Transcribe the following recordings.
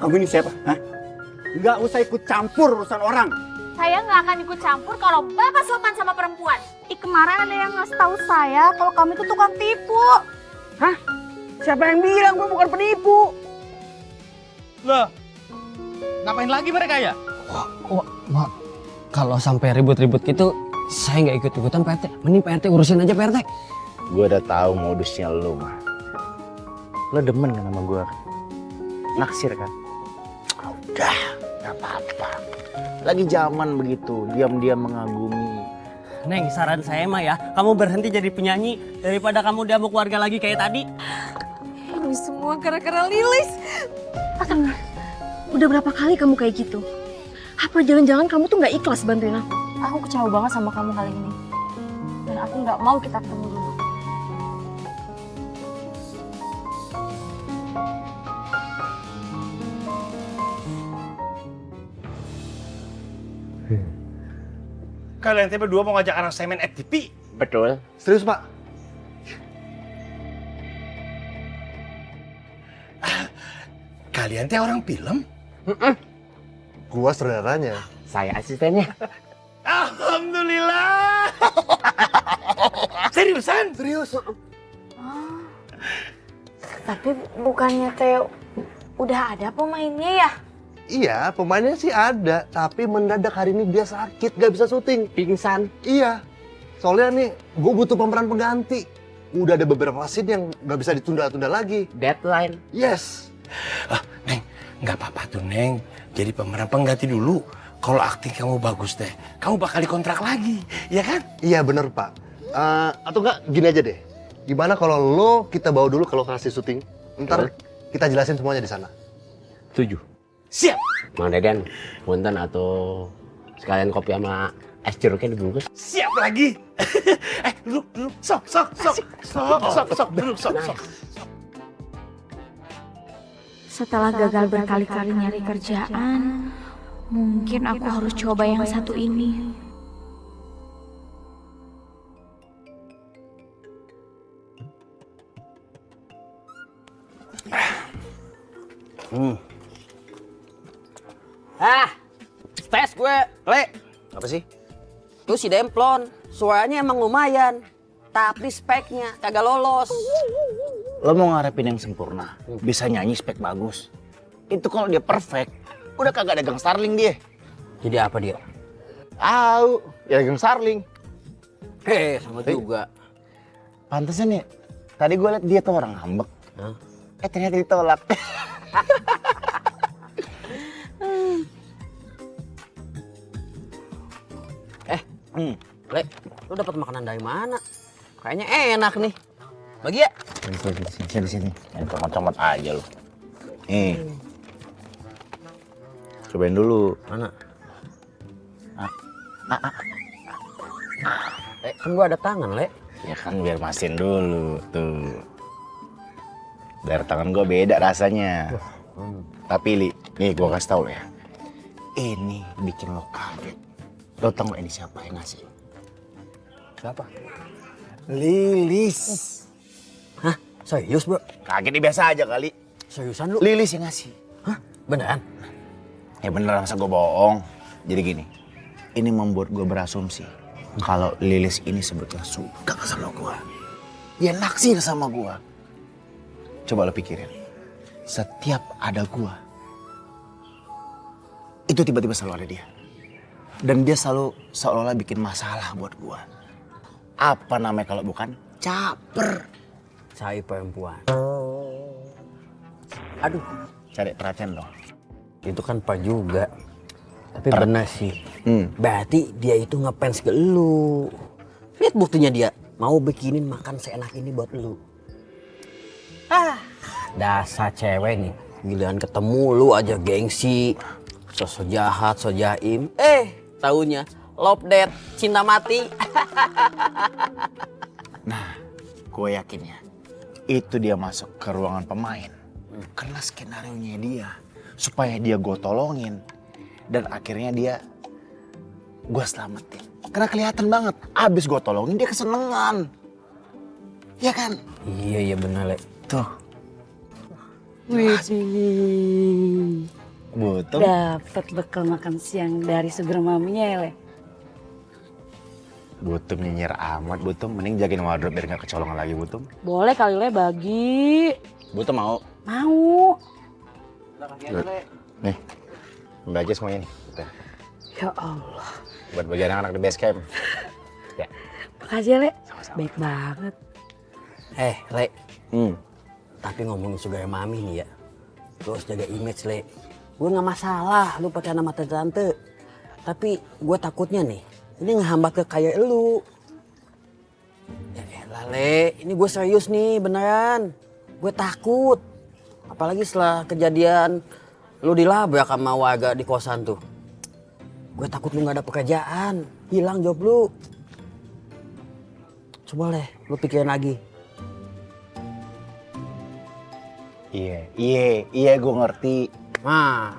Kamu ini siapa? Hah? Nggak usah ikut campur urusan orang. Saya nggak akan ikut campur kalau Bapak sopan sama perempuan. Kemarin ada yang ngasih tahu saya kalau kamu itu tukang tipu. Hah? Siapa yang bilang gue bukan penipu? Loh, ngapain lagi mereka ya? Wah, kalau sampai ribut-ribut gitu, saya nggak ikut-ikutan Pak RT. Mending Pak RT urusin aja Pak RT. Gue udah tahu modusnya lu mah. Lo demen kan sama gue? Naksir kan? Udah, gak apa-apa. Lagi zaman begitu, diam-diam mengagumi. Neng, saran saya mah ya, kamu berhenti jadi penyanyi daripada kamu diamuk warga lagi kayak tadi. Ini semua gara-gara Lilis. Akang, udah berapa kali kamu kayak gitu? Apa jangan-jangan kamu tuh nggak ikhlas bantuin aku? Aku kecewa banget sama kamu kali ini. Dan aku nggak mau kita ketemu dulu. Kalian teh berdua mau ngajak anak saya main FTP? Betul. Serius, Pak? Kalian teh orang film? Gua saudaranya. Saya asistennya. Alhamdulillah. Seriusan? Serius? Tapi bukannya Teh udah ada pemainnya ya? Iya, pemainnya sih ada, tapi mendadak hari ini dia sakit, gak bisa syuting. Pingsan. Iya, soalnya nih gue butuh pemeran pengganti. Udah ada beberapa scene yang gak bisa ditunda-tunda lagi. Deadline. Yes. Neng, nggak apa-apa tuh Neng. Jadi pemeran pengganti dulu. Kalau akting kamu bagus deh, kamu bakal dikontrak lagi, ya kan? Iya bener Pak. Atau enggak gini aja deh. Gimana kalau lo kita bawa dulu ke lokasi syuting? Ntar kita jelasin semuanya di sana. 7. Siap. Mang Deden, punten atau sekalian kopi sama es jeruknya dibungkus. Siap lagi. Duduk. Sok. Duduk, sok. Setelah gagal berkali-kali nyari kerjaan, mungkin aku harus coba yang satu ini. Tes gue, Le. Apa sih? Tuh si Demplon, suaranya emang lumayan. Tapi speknya kagak lolos. Lo mau ngarepin yang sempurna, bisa nyanyi spek bagus. Itu kalau dia perfect, udah kagak dagang Starling dia. Jadi apa dia? Au, ya dagang Starling. Sama juga. Pantesan ya, tadi gue liat dia tuh orang ngambek. Hah? Ternyata ditolak. Le, lu dapat makanan dari mana? Kayaknya enak nih. Bagi ya? Sini. Jangan comot-comot aja lo. Nih. Cobain dulu. Mana? Kan gua ada tangan, Le. Ya kan biar masin dulu tuh. Dari tangan gue beda rasanya. Tapi Li, nih gue kasih tau ya. Ini bikin lo kaget. Lo tau gak ini siapa yang ngasih? Siapa? Lilis. Hah? Serius, Bro? Kaget nih biasa aja kali. Seriusan lu? Lilis yang ngasih. Hah? Beneran? Ya bener, masa gue bohong. Jadi gini, ini membuat gue berasumsi kalau Lilis ini sebetulnya suka sama gue. Dia naksir sama gue. Coba lo pikirin, setiap ada gue, itu tiba-tiba selalu ada dia. Dan dia selalu seolah-olah bikin masalah buat gue. Apa namanya kalau bukan caper? Cari perempuan. Aduh, Cari perhatian dong. itu kan Pak juga. Tapi benar sih. Hmm. Berarti dia itu ngefans ke lu. Lihat buktinya dia mau bikinin makan seenak ini buat lu. Dasar cewek nih. Giliran ketemu lu aja gengsi. Sosok jahat, so jaim. Taunya love death, cinta mati. Nah, gue yakin ya, itu dia masuk ke ruangan pemain. Karena skenario-nya dia, supaya dia gue tolongin. Dan akhirnya dia, gue selamatin. Karena kelihatan banget, abis gue tolongin dia kesenengan. Iya kan? Iya benar, Le. Tuh. Wih. Butuh. Dapat bekal makan siang dari sugar maminya ya, Le. Butuh nyinyir amat, Butuh. Mending jagain wardrobe biar nggak kecolongan lagi, Butuh. Boleh kali, Le, bagi. Butuh mau? Mau. Nih, ambil aja semuanya nih. Butuh. Ya Allah. Buat bagi anak-anak di base camp. Ya. Makasih ya, Le. Baik banget. Le. Tapi ngomongin sugar mami nih ya. Lu harus jaga image, Le. Gue gak masalah lu pakai nama tante. Tapi gue takutnya nih, ini ngehambat ke kayak lu. Ya elah, Le. Ini gue serius nih, beneran. Gue takut. Apalagi setelah kejadian lu dilabrak sama warga di kosan tuh. Gue takut lu gak ada pekerjaan. Hilang job lu. Coba, Le, lu pikirin lagi. Iya, gue ngerti. Nah,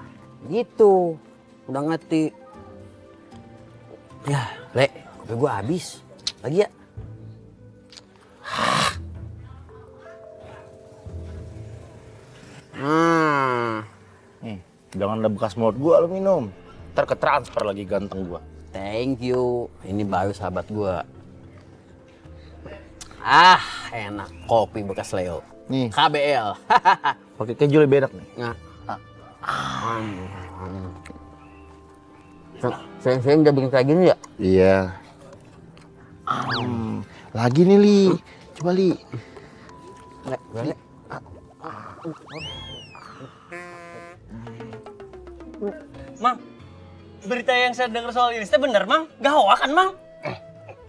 gitu. Udah ngerti. Ya, Le, kopi gue habis. Lagi ya? Nih, jangan ada bekas mulut gue lu minum. Ntar ketransfer lagi ganteng gue. Thank you. Ini baru sahabat gue. Enak kopi bekas Leo. Nih, KBL. pakai keju lebih enak nih. Nah. Sayang-sayang udah bikin kayak gini ya? Iya. Lagi nih, Li. Coba, Li. Le. Mang, berita yang saya dengar soal ini benar, Mang? Gak hoax kan, Mang?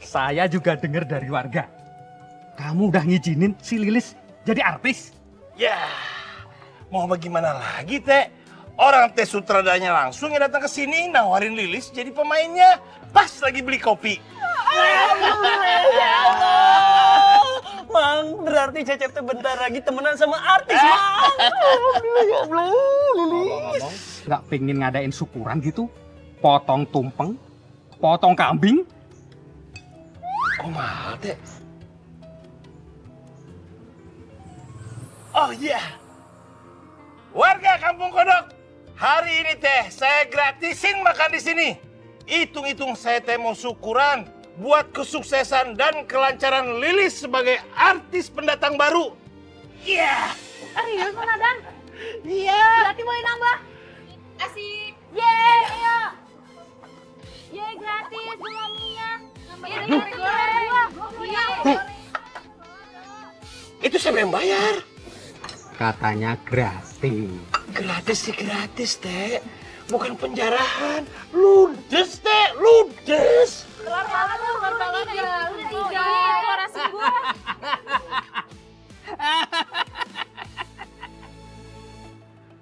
Saya juga dengar dari warga. Kamu udah ngizinin si Lilis jadi artis? Ya, mau bagaimana lagi teh? Orang teh sutradaranya langsung yang datang ke sini nawarin Lilis jadi pemainnya. Pas lagi beli kopi. Ya Allah! Mang, berarti Cecep tuh bentar lagi temenan sama artis, Mang. Nggak pengen ngadain syukuran gitu? Potong tumpeng? Potong kambing? Kok mahal teh? Oh iya. Warga Kampung Kodok, hari ini teh saya gratisin makan di sini. Hitung-hitung saya teh mau syukuran buat kesuksesan dan kelancaran Lilis sebagai artis pendatang baru. Iya. Serius, Bang Adan? Iya. Berarti boleh nambah? Asik. Yeay, ayo. Yeay, gratis, gue maminya. Nambahin goreng. Itu siapa yang bayar? Katanya gratis. Gratis sih gratis, Teh. Bukan penjarahan. Ludes, Teh. Ludes. Kelar banget tuh, kelar banget ya. Udah tiga, itu rasa gue.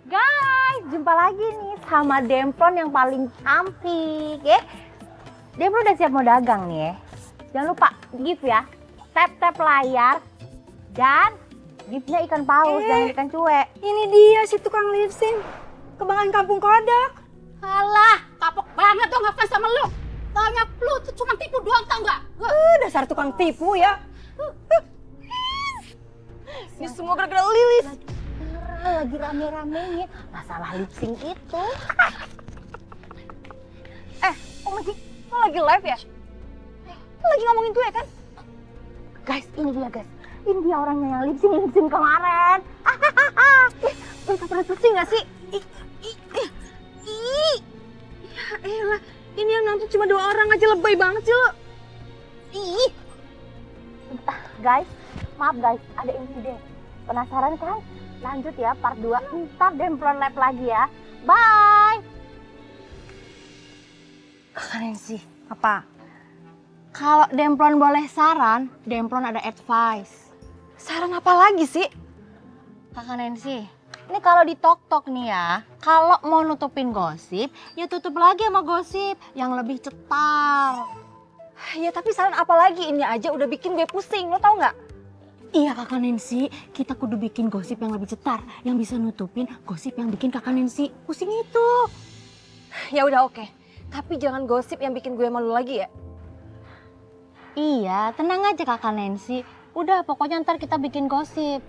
Guys, jumpa lagi nih sama Demplon yang paling cantik ya. Demplon udah siap mau dagang nih ya. Jangan lupa give ya. Tap-tap layar dan give-nya ikan paus, jangan ikan cuek. Ini dia si tukang lip sync. Kebanggaan Kampung Kodok. Alah, kapok banget dong ngefans sama lu. Taunya lu tuh cuma tipu doang tau nggak? Dasar tukang tipu ya. Ini semua gara-gara Lilis. Lagi rame-ramenya masalah lip sync itu. Om Maji, lo lagi live ya? Lo lagi ngomongin gue kan? Guys, ini dia guys. Ini dia orangnya yang lip sync kemarin. Lo tak pernah pusing gak sih? Ya elah, ini yang nonton cuma 2 orang aja, lebay banget sih lo. Ih. Guys, maaf guys, ada insiden. Penasaran kan? Lanjut ya part 2. Ntar Demplon live lagi ya. Bye. Keren sih. Apa? Kalau Demplon boleh saran, Demplon ada advice. Saran apa lagi sih? Kakak Nancy, ini kalau di tok-tok nih ya, kalau mau nutupin gosip, ya tutup lagi sama gosip yang lebih cetar. Ya tapi saran apa lagi? Ini aja udah bikin gue pusing, lo tau nggak? Iya Kakak Nancy, kita kudu bikin gosip yang lebih cetar, yang bisa nutupin gosip yang bikin Kakak Nancy pusing itu. Ya udah oke. Tapi jangan gosip yang bikin gue malu lagi ya. Iya, tenang aja Kakak Nancy. Udah, pokoknya ntar kita bikin gosip.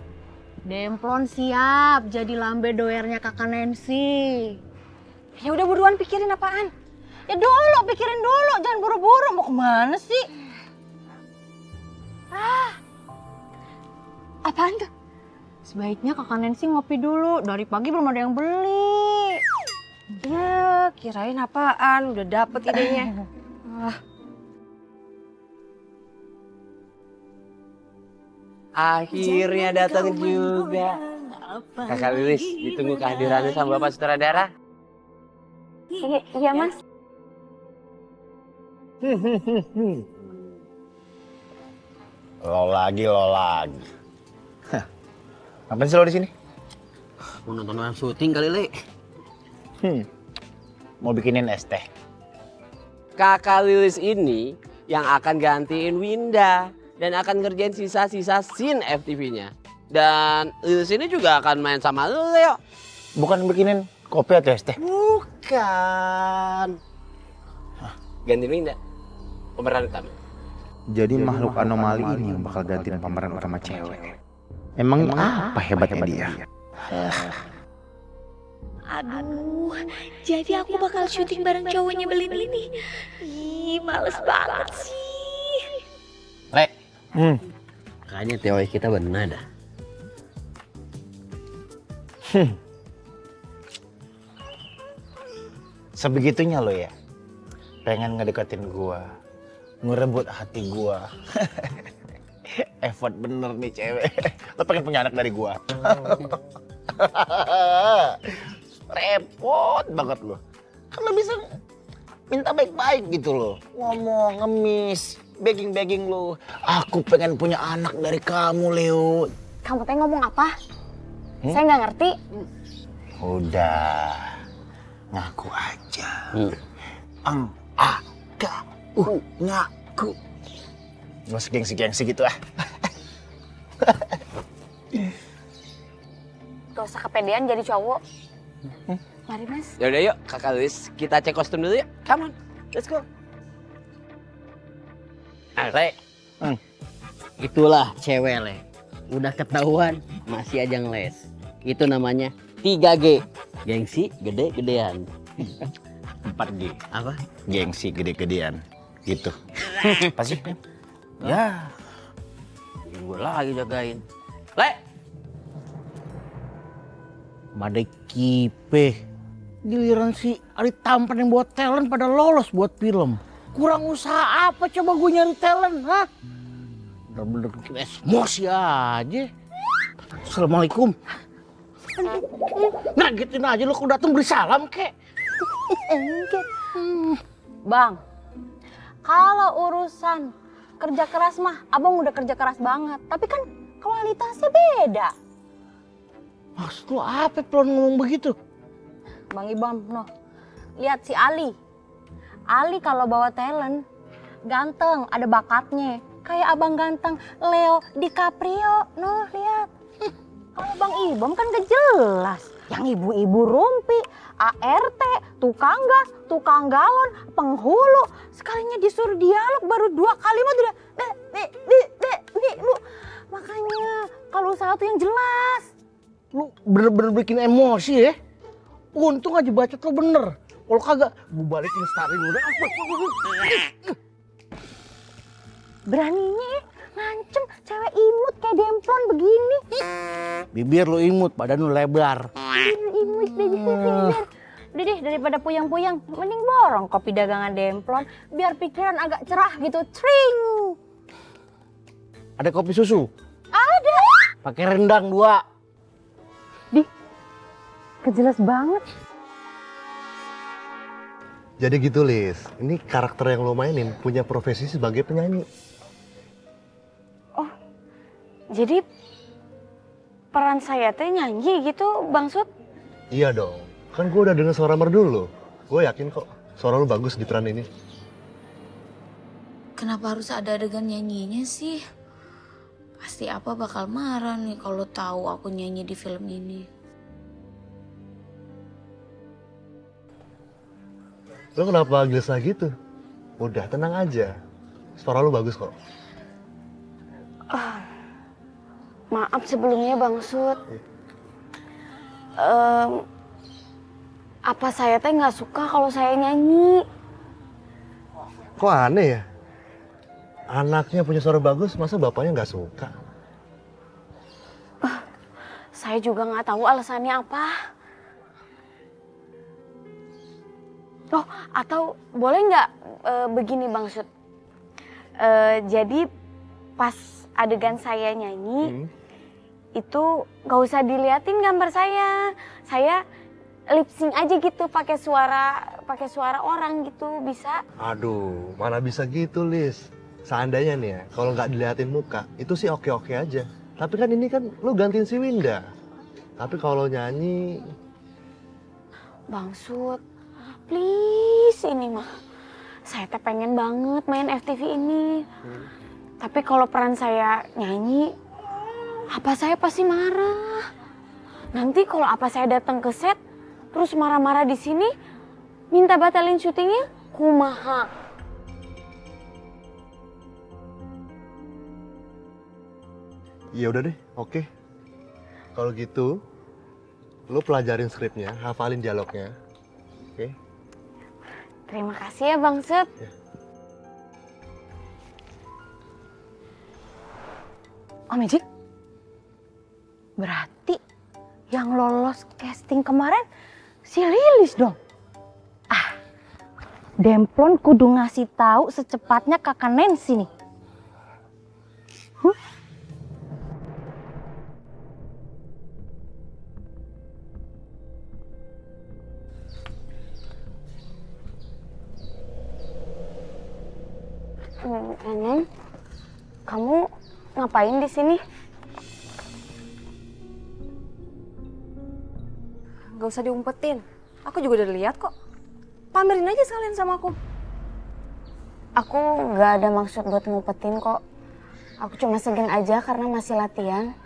Demplon siap jadi lambe doernya Kakak Nancy. Ya udah buruan pikirin apaan. Ya dulu, pikirin dulu. Jangan buru-buru. Mau kemana sih? Apaan tuh? Sebaiknya kakak Nancy ngopi dulu. Dari pagi belum ada yang beli. Ya, kirain apaan. Udah dapet idenya. Akhirnya datang juga. Kakak Lilis, ditunggu kehadirannya sama Bapak Sutradara. Iya, Mas. Lo lagi. Hah. Ngapain sih lo di sini? Mau nonton orang syuting kali, Le. Mau bikinin es teh. Kakak Lilis ini yang akan gantiin Winda dan akan ngerjain sisa-sisa scene FTV-nya. Dan Lilis ini juga akan main sama Leo. Bukan bikinin kopi atau es teh? Bukan. Gantiin Winda. Pemeran utama. Jadi makhluk anomali ini yang bakal gantiin pemeran utama cewek. Emang apa hebatnya dia? Aduh, jadi aku bakal syuting bareng cowoknya Belin ini. Ih, males banget sih. Le. Kayaknya teori kita benar dah. Sebegitunya lo ya? Pengen ngedeketin gua, ngerebut hati gua. Effort bener nih cewek. Lo pengen punya anak dari gua. Repot banget lo. Kan lo bisa minta baik-baik gitu lo. Ngomong, ngemis, begging lo. Aku pengen punya anak dari kamu, Leo. Kamu teh ngomong apa? Saya nggak ngerti. Udah, ngaku aja. Ngaku. Gak usah gengsi-gengsi gitu ah. Gak usah kepedean jadi cowok. Mari, Mas. Yaudah yuk, Kakak Lilis, kita cek kostum dulu yuk. Come on, let's go. Le. Itulah cewek, Le. Udah ketahuan, masih aja ngeles. Itu namanya 3G. Gengsi, gede-gedean. 4G. Apa? Gengsi gede-gedean. Gitu. Apa sih? Ya. Gue lagi jagain. Le. Madai kipe. Giliran si Ari Tampan yang buat talent pada lolos buat film. Kurang usaha apa coba gue nyari talent, ha? Bener-bener bikin emosi aja. Assalamualaikum. Ngagetin aja lo kok dateng beri salam kek. Bang, kalau urusan kerja keras mah, abang udah kerja keras banget. Tapi kan kualitasnya beda. Maksud lo apa pelon ngomong begitu? Bang Ibam, noh, lihat si Ali. Ali kalau bawa talent, ganteng, ada bakatnya. Kayak abang ganteng Leo DiCaprio, noh lihat. Kalau Bang Ibam kan gak jelas. Yang ibu-ibu rumpi, ART, tukang gas, tukang galon, penghulu. Sekalinya disuruh dialog baru 2 kalimat udah lu. Makanya kalau usaha tuh yang jelas. Lu bener-bener bikin emosi ya. Untung aja bacot lo bener. Kalau kagak, gue balikin starin udah. Beraninya ngancem cewek imut kayak Demplon begini. Bibir lo imut, badan lo lebar. Imut bibir. Udah deh, daripada puyang-puyang, mending borong kopi dagangan Demplon biar pikiran agak cerah gitu. Tring. Ada kopi susu? Ada. Pakai rendang 2. Kejelas banget. Jadi gitu, Lis. Ini karakter yang lo mainin punya profesi sebagai penyanyi. Oh, jadi peran saya teh nyanyi gitu, Bang Sud? Iya dong. Kan gue udah denger suara merdu lo. Gue yakin kok suara lo bagus di peran ini. Kenapa harus ada adegan nyanyinya sih? Pasti apa bakal marah nih kalau tahu aku nyanyi di film ini. Lo kenapa gelisah gitu? Udah, tenang aja. Suara lo bagus kok. Maaf sebelumnya Bang Sud. Apa saya teh nggak suka kalau saya nyanyi? Kok aneh ya? Anaknya punya suara bagus, masa bapaknya nggak suka? Saya juga nggak tahu alasannya apa. Oh, atau boleh nggak begini Bang Sud? Jadi pas adegan saya nyanyi, itu nggak usah diliatin gambar saya. Saya lip sync aja gitu pakai suara orang gitu, bisa? Aduh, mana bisa gitu, Lis. Seandainya nih ya, kalau nggak diliatin muka, itu sih oke-oke aja. Tapi kan ini kan lu gantiin si Winda. Tapi kalau nyanyi... Bang Sud, please ini mah. Saya teh pengen banget main FTV ini. Tapi kalau peran saya nyanyi, apa saya pasti marah. Nanti kalau apa saya datang ke set, terus marah-marah di sini, minta batalin syutingnya, kumaha. Ya udah deh, oke. Kalau gitu, lu pelajarin skripnya, hafalin dialognya. Oke? Terima kasih ya Bang Sud. Ya. Oh Magic, berarti yang lolos casting kemarin si Lilis dong. Ah, Demplon kudu ngasih tahu secepatnya kakak Nancy nih. Neneng, kamu ngapain di sini? Gak usah diumpetin. Aku juga udah lihat kok. Pamerin aja sekalian sama aku. Aku gak ada maksud buat ngumpetin kok. Aku cuma segan aja karena masih latihan.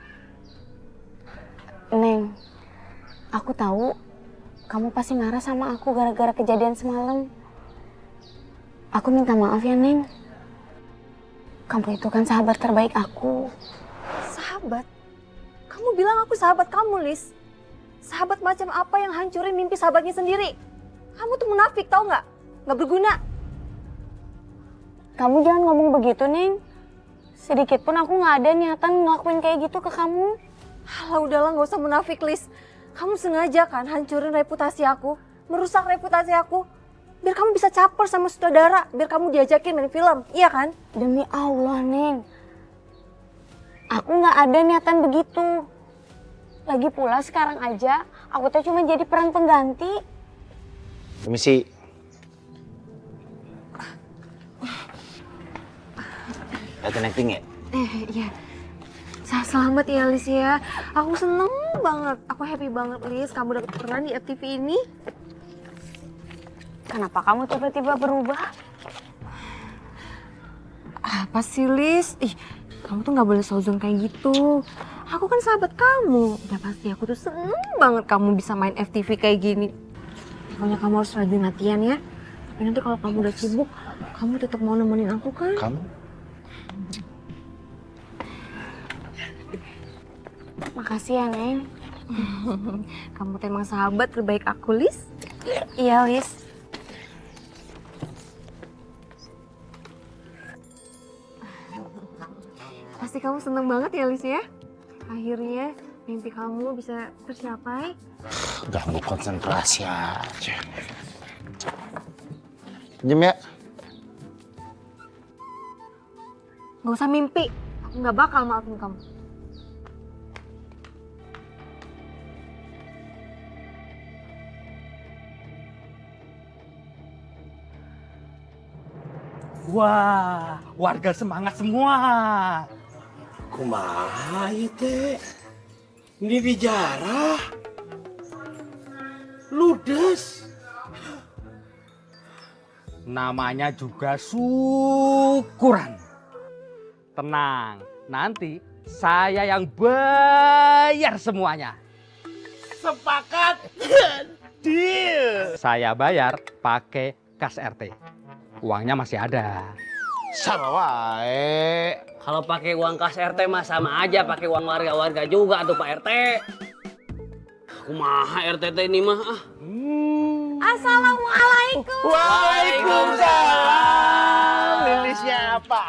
Neng, aku tahu kamu pasti marah sama aku gara-gara kejadian semalam. Aku minta maaf ya, Neng. Kamu itu kan sahabat terbaik aku. Sahabat? Kamu bilang aku sahabat kamu, Lis. Sahabat macam apa yang hancurin mimpi sahabatnya sendiri? Kamu tuh munafik, tau nggak? Nggak berguna. Kamu jangan ngomong begitu, Neng. Sedikit pun aku nggak ada niatan ngelakuin kayak gitu ke kamu. Alah udahlah, nggak usah munafik, Lis. Kamu sengaja kan hancurin reputasi aku, merusak reputasi aku. Biar kamu bisa caper sama sutradara, biar kamu diajakin main film, iya kan? Demi Allah, Neng. Aku nggak ada niatan begitu. Lagi pula sekarang aja, aku tuh cuma jadi peran pengganti. Permisi. Latihan acting ya? Iya. Selamat ya, Lis ya. Aku seneng banget, aku happy banget, Lis. Kamu dapet peran di FTV ini. Kenapa kamu tiba-tiba berubah? Apa sih, Lis? Ih, kamu tuh nggak boleh sauzon kayak gitu. Aku kan sahabat kamu. Udah pasti aku tuh seneng banget kamu bisa main FTV kayak gini. Pokoknya kamu harus rajin latihan ya. Tapi nanti kalau kamu udah sibuk, kamu tetap mau nemenin aku kan? Kamu? Makasih ya, Neng. Kamu tuh emang sahabat terbaik aku, Lis. Iya, Lis. Pasti kamu seneng banget ya, Lis ya. Akhirnya mimpi kamu bisa tercapai. Ganggu konsentrasi aja. Jem ya? Gak usah mimpi, aku gak bakal maafin kamu. Wah, warga semangat semua. Kumaha ieu teh? Ini dijarah. Ludes. Namanya juga syukuran. Tenang, nanti saya yang bayar semuanya. Sepakat. Deal. Saya bayar pakai kas RT. Uangnya masih ada. Sama wae. Kalau pakai uang kas RT mah sama aja pakai uang warga-warga juga tuh Pak RT. Kumaha RT ini mah ah. Assalamualaikum. Waalaikumsalam. Lilisnya apa?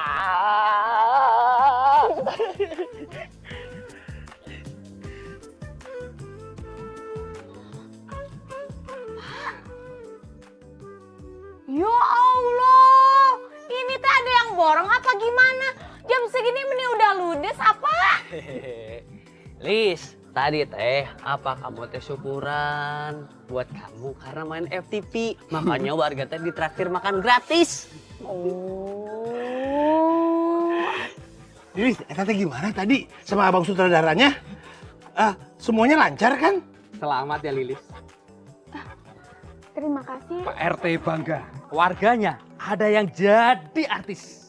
Ya Allah, ini teh ada yang borong apa gimana? Jam segini meni udah ludes apa? Lis, tadi teh apa kamu teh syukuran buat kamu karena main FTV. Makanya warga teh ditraktir makan gratis. Lilis, tante gimana tadi sama abang sutradaranya? Semuanya lancar kan? Selamat ya Lilis. Terima kasih. Pak RT bangga. Warganya ada yang jadi artis.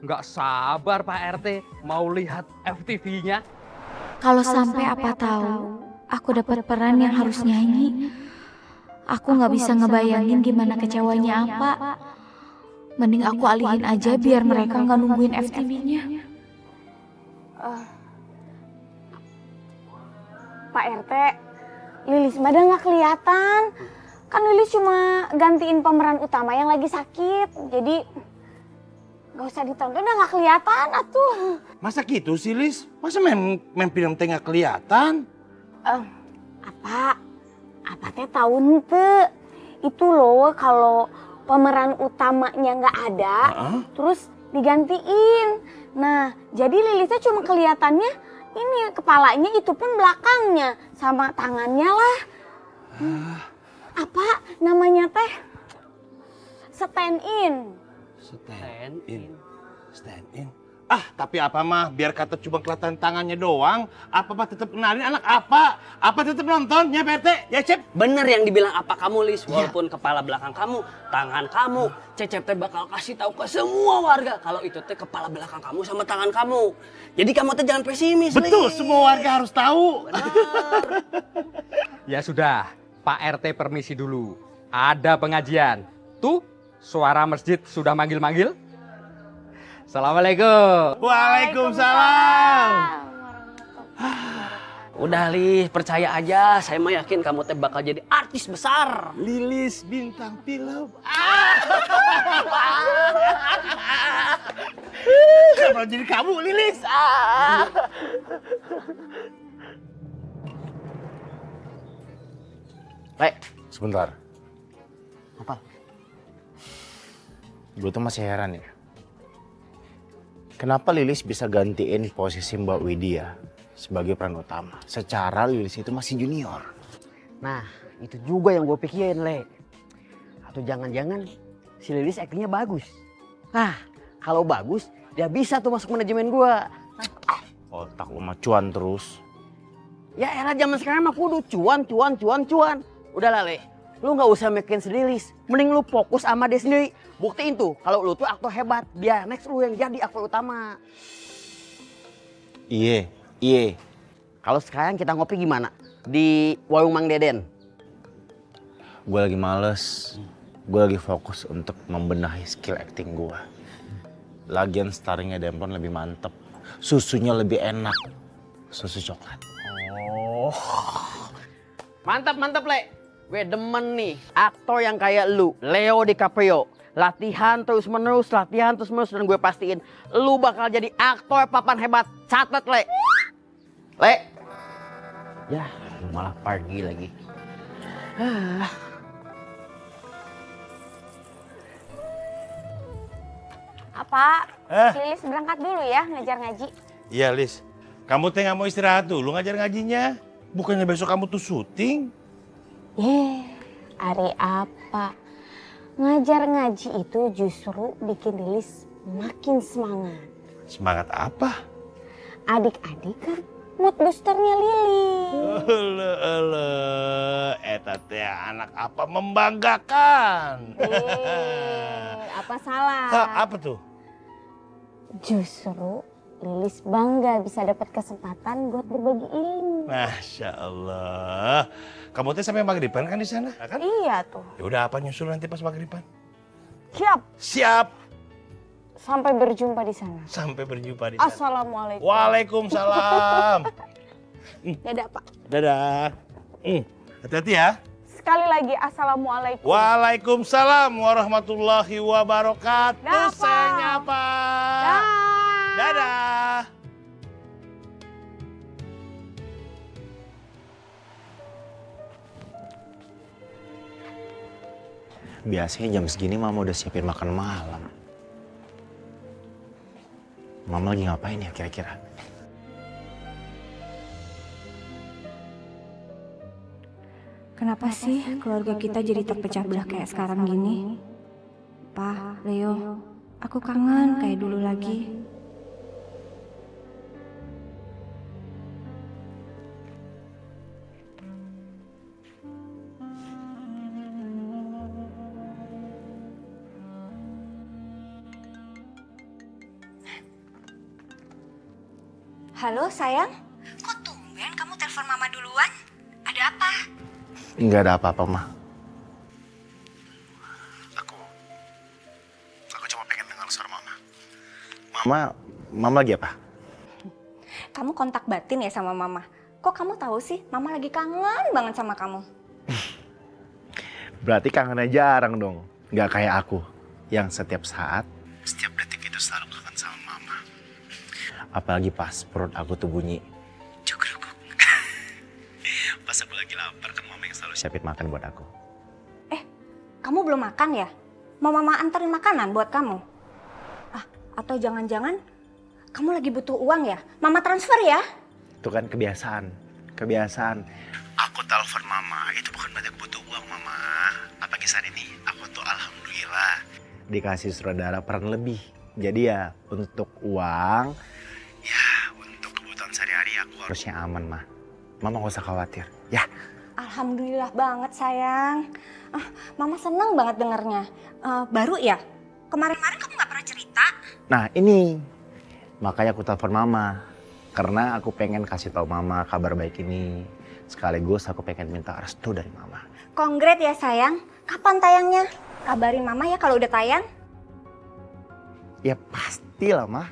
Nggak sabar Pak RT mau lihat FTV-nya. Kalau sampai apa tahu, aku dapat peran yang harus nyanyi. Aku nggak bisa ngebayangin gimana kecewanya apa. Mending aku alihin aja biar mereka nggak nungguin FTV-nya. Pak RT, Lilis mah nggak kelihatan. Kan Lilis cuma gantiin pemeran utama yang lagi sakit. Jadi gak usah ditonton, udah gak kelihatan atuh. Masa gitu sih, Lis? Masa main film teh nggak kelihatan? Apa teh tahu ente? Itu loh kalau pemeran utamanya nggak ada, terus digantiin. Nah, jadi Lilisnya cuma kelihatannya ini kepalanya, itu pun belakangnya sama tangannya lah. Apa namanya teh? Stand in. Stand in. Tapi apa mah biar kata cuma kelihatan tangannya doang. Apa tetap kenalin anak apa? Apa tetap nontonnya Pak RT? Ya Cep? Bener yang dibilang apa kamu Lis, walaupun kepala belakang kamu, tangan kamu, Cecep teh bakal kasih tahu ke semua warga kalau itu teh kepala belakang kamu sama tangan kamu. Jadi kamu teh jangan pesimis. Betul, Lis. semua warga harus tahu. Ya sudah, Pak RT permisi dulu. Ada pengajian. Tuh, suara masjid sudah manggil-manggil. Assalamualaikum. Waalaikumsalam. Udah Lis, percaya aja. Saya mah yakin kamu teh bakal jadi artis besar. Lilis bintang film. Kenapa jadi kamu Lilis? Le, sebentar. Apa? Gue tuh masih heran ya. Kenapa Lilis bisa gantiin posisi Mbak Widya sebagai peran utama? Secara Lilis itu masih junior. Nah, itu juga yang gue pikirin, Le. Atau jangan-jangan si Lilis aktingnya bagus. Nah, kalau bagus, dia bisa tuh masuk manajemen gue. Otak lu mah cuan terus. Ya era zaman sekarang mah kudu cuan. Udahlah, Le. Lu nggak usah mikirin si Lilis. Mending lu fokus sama dia sendiri. Buktiin tuh kalau lu tuh aktor hebat. Biar next lu yang jadi aktor utama. Iya. Kalau sekarang kita ngopi gimana? Di warung Mang Deden. Gue lagi males. Gue lagi fokus untuk membenahi skill acting gue. Lagian starringnya Demplon lebih mantep. Susunya lebih enak. Susu coklat. Oh. Mantap, Le. Gue demen nih, aktor yang kayak lu, Leo DiCaprio. Latihan terus menerus, dan gue pastiin lu bakal jadi aktor papan hebat. Catat, Le. Ya, lu malah pergi lagi. Apa? Lilis berangkat dulu ya ngajar ngaji. Iya Lis, kamu teh nggak mau istirahat dulu ngajar ngajinya? Bukannya besok kamu tuh syuting? Ari apa? Ngajar ngaji itu justru bikin Lilis makin semangat. Semangat apa? Adik-adik kan mood boosternya Lilis. Eta teh anak apa membanggakan. Apa salah? Apa tuh? Justru Lilis bangga bisa dapat kesempatan buat berbagi ilmu. Masya Allah. Kamu teh sampai maghriban kan di sana? Kan? Iya tuh. Ya udah apa nyusul nanti pas maghriban? Siap. Sampai berjumpa di sana. Sampai berjumpa di sana. Assalamualaikum. Waalaikumsalam. Dadah Pak. Dadah. Hati-hati ya. sekali lagi assalamualaikum. Waalaikumsalam warahmatullahi wabarakatuh. Dah, Pak. Sayangnya Pak. Dah. Dadah. Biasanya jam segini mama udah siapin makan malam. Mama lagi ngapain ya kira-kira? Kenapa sih keluarga kita jadi terpecah belah kayak sekarang gini? Pa, Leo, aku kangen kayak dulu lagi. Halo sayang, kok tumben kamu telepon mama duluan? Ada apa? Nggak ada apa-apa, Ma. Aku cuma pengen dengar suara Mama. Mama lagi apa? Kamu kontak batin ya sama mama? Kok kamu tahu sih mama lagi kangen banget sama kamu? Berarti kangennya jarang dong. Nggak kayak aku, yang setiap saat, setiap detik itu selalu kangen sama Mama. Apalagi pas perut aku tuh bunyi cukruk. Pas aku lagi lapar kan Mama yang selalu siapin makan buat aku. Kamu belum makan ya? Mau mama anterin makanan buat kamu? Atau jangan-jangan kamu lagi butuh uang ya? Mama transfer ya? Itu kan kebiasaan. Aku telepon Mama, itu bukan berarti aku butuh uang, Mama. Apalagi saat ini, aku tuh alhamdulillah dikasih saudara peran lebih. Jadi ya untuk uang, ya untuk kebutuhan sehari-hari aku harusnya aman, Ma. Mama gak usah khawatir, ya. Alhamdulillah banget sayang. Mama senang banget dengernya. Baru ya? Kemarin-kemarin kamu gak pernah cerita. Nah ini, makanya aku telepon Mama. Karena aku pengen kasih tahu Mama kabar baik ini. Sekaligus aku pengen minta restu dari Mama. Kongret ya sayang. Kapan tayangnya? Kabarin mama ya kalau udah tayang. Ya pastilah, Ma.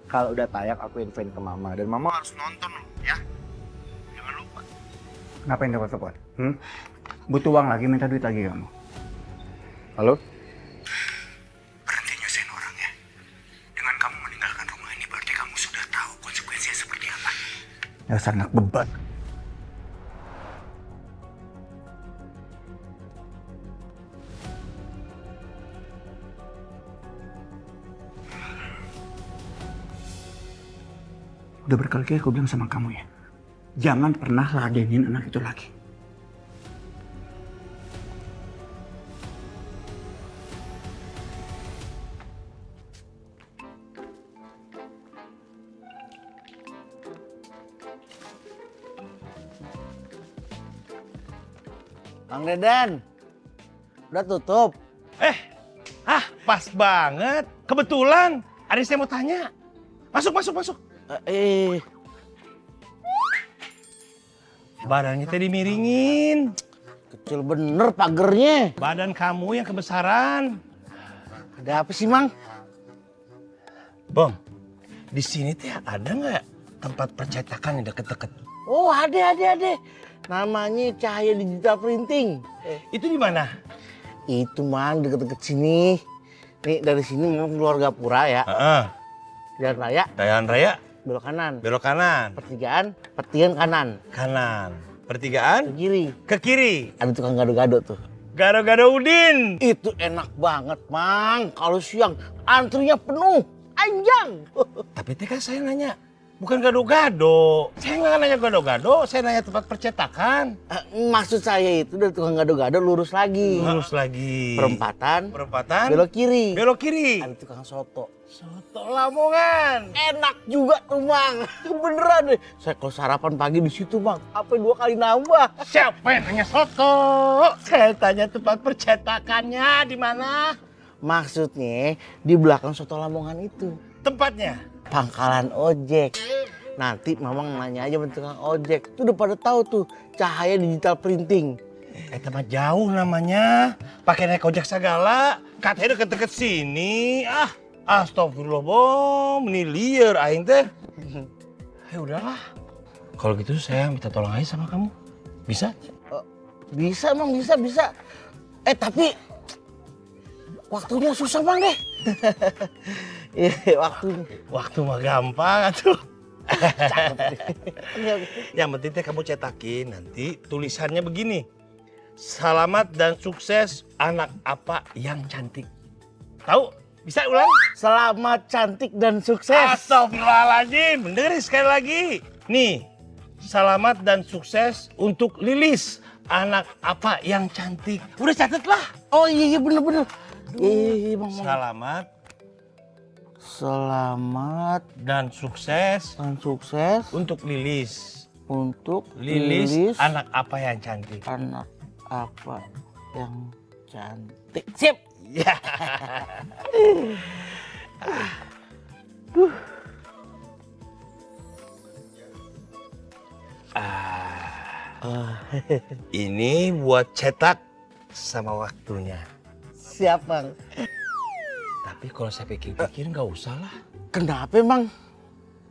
Kalau udah tayang aku infoin ke Mama. Dan Mama harus nonton loh, ya. Jangan lupa. Ngapain telepon-telepon? Butuh uang lagi, minta duit lagi kamu. Halo? Berhenti nyusahin orang ya. Dengan kamu meninggalkan rumah ini berarti kamu sudah tahu konsekuensinya seperti apa. Dasar anak beban. Udah berkali-kali aku bilang sama kamu ya. Jangan pernah ladenin anak itu lagi. Kang Dedan, udah tutup. Pas banget. Kebetulan ada yang saya mau tanya. Masuk. Badannya tadi miringin. Kecil bener pagernya. Badan kamu yang kebesaran. Ada apa sih, Mang? Bang, di sini teh ada nggak tempat percetakan yang deket-deket? Oh, ada. Namanya Cahaya Digital Printing. Itu di mana? Itu, Mang, deket-deket sini. Nih, dari sini mau keluar Gapura ya. Jalan raya, Jalan raya, belok kanan. belok kanan. Pertigaan kanan. Kanan. Pertigaan, Ke kiri. ke kiri. Ada tukang gado-gado tuh. Gado-gado Udin. Itu enak banget, Mang. Kalau siang antrinya penuh. Anjang. Tapi teh kan saya nanya, bukan gado-gado. Saya nggak nanya gado-gado, saya nanya tempat percetakan. Maksud saya itu dari tukang gado-gado lurus lagi. Lurus lagi. Perempatan. Belok Kiri. Belok kiri. Ada tukang soto. Soto Lamongan. Enak juga tuh, Mang. Beneran deh. Saya kalau sarapan pagi di situ, Mang. Apa 2 kali nambah. Siapa yang nanya soto? Saya tanya tempat percetakannya di mana? Maksudnya di belakang soto Lamongan itu. Tempatnya? Pangkalan ojek. Nanti Mamang nanya aja sama tukang ojek. Tuh udah pada tahu tuh Cahaya Digital Printing. Tempat jauh namanya. Pakai naik ojek segala. Katanya deket-deket sini. Astagfirullah, Bom. Ini liar aing teh. Ya udahlah. Kalau gitu saya minta tolong aja sama kamu. Bisa? Bisa Mang, bisa. Tapi waktunya susah Mang deh. Waktunya. Waktu mah gampang atuh. Yang penting teh kamu cetakin nanti tulisannya begini. Selamat dan sukses anak apa yang cantik. Tahu? Bisa ulang? Selamat, cantik, dan sukses. Astagfirullahaladzim. Dengerin sekali lagi. Nih, selamat dan sukses untuk Lilis. Anak apa yang cantik. Udah catet lah. Oh iya bener. Iya, Bang. Selamat dan sukses untuk Lilis. Untuk Lilis anak apa yang cantik. Anak apa yang cantik. Sip. Ya. Ini buat cetak sama waktunya. Siap Bang. Tapi kalau saya pikir-pikir nggak usah lah. Kenapa Bang?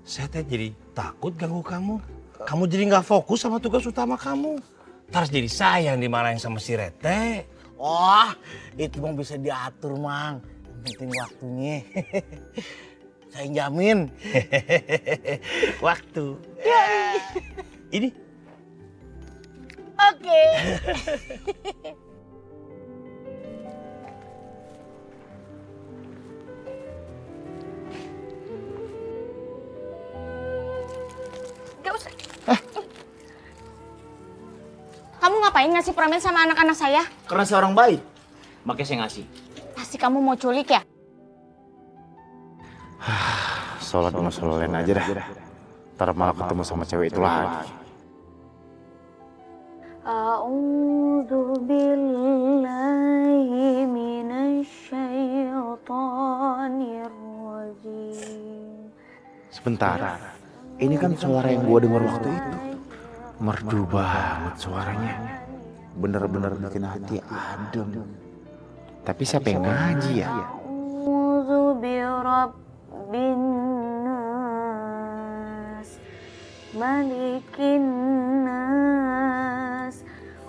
Saya teh jadi takut ganggu kamu. Kamu jadi nggak fokus sama tugas utama kamu. Terus jadi saya yang dimarahin sama si Rete. Oh, itu Bang bisa diatur Mang. Yang penting waktunya. Saya jamin. Waktu. Ini. Oke. Gak usah. Kamu ngapain ngasih permen sama anak-anak saya? Karena saya orang baik, makanya saya ngasih. Pasti kamu mau culik ya? Sholat lain aja dah. Ntar malah ketemu sama cewek itu lagi. A'udzu billahi minasyaitonir rajim. Sebentar, ini kan suara yang gua dengar waktu itu. Merdu banget suaranya. Bener-bener bikin hati adem. Tapi siapa yang ngaji ya? A'udzu birabbin nas, malikin nas,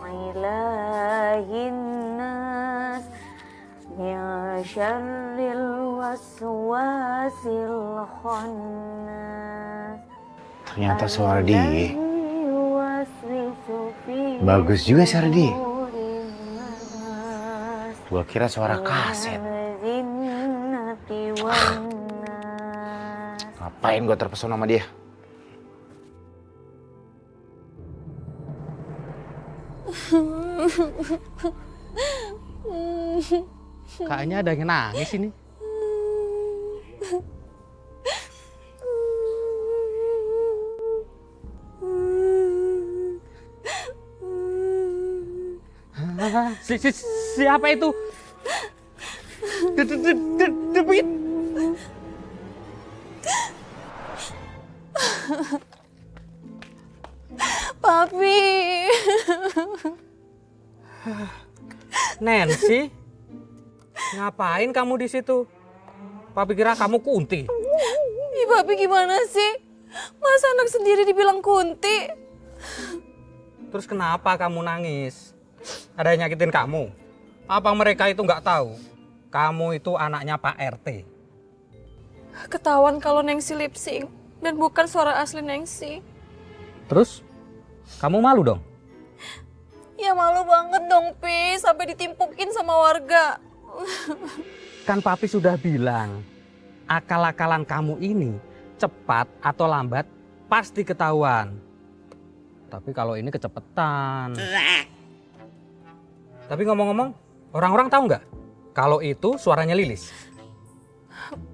ilahin nas, min syarril waswasil khannas. Ternyata suara dia. Bagus juga suara dia. Gua kira suara kaset. Ngapain gua terpesona sama dia? Kayaknya ada yang nangis ini. Siapa itu? Debit. Papi. Nancy, ngapain kamu di situ? Papi kira kamu Kunti. Ih, Papi gimana sih? Masa anak sendiri dibilang Kunti? Terus kenapa kamu nangis? Ada yang nyakitin kamu? Apa mereka itu nggak tahu? Kamu itu anaknya Pak RT. Ketahuan kalau Nengsi lip sync dan bukan suara asli Nengsi. Terus, kamu malu dong? Ya malu banget dong, Pi. Sampai ditimpukin sama warga. Kan Papi sudah bilang, akal-akalan kamu ini cepat atau lambat pasti ketahuan. Tapi kalau ini kecepetan. Tapi ngomong-ngomong, orang-orang tahu nggak kalau itu suaranya Lilis?